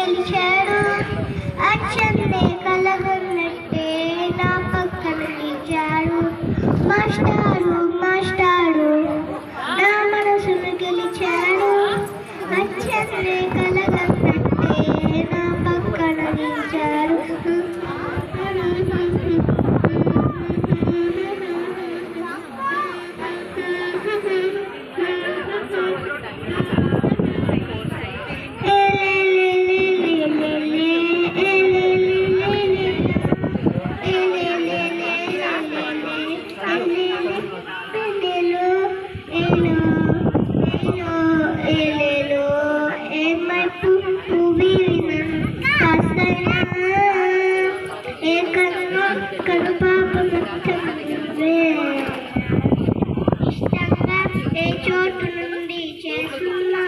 గెలిచాడు అచ్చందే కలగన్నట్టే నా పక్కన నిలిచాడు మాస్టారు మాస్టారు నా మనసును గెలిచాడు అచ్చందే కలగన్నట్టే నా పక్కన నిలిచాడు ఇష్టంగా ఏ చోటు నుండి చేస్తున్నా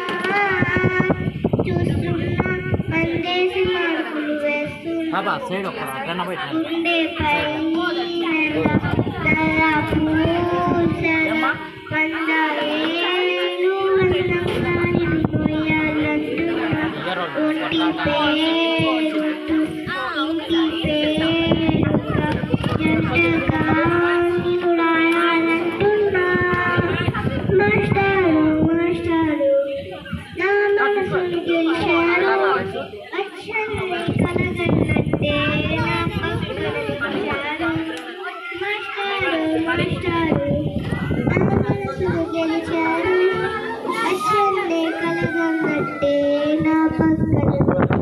చూస్తున్నా మందేసి మార్కులు వేస్తున్నా గుండెపై నల్ల పూసల వంద ఏళ్ళు అందంగా మొయ్యాలంటున్నా ఒంటి పేరుతో ఇంటి పేరుగా జంటగా నిన్ను రాయాలంటున్నా మాస్టారు మాస్టారు నా మనసును గెలిచాడు అక్షరాన్ని కలగన్నట్టే నా పక్కన నిలిచాడు మాస్టారు మాస్టారు నా మనసును గెలిచాడు అక్షరాన్ని కలగన్నట్టే నా పక్కన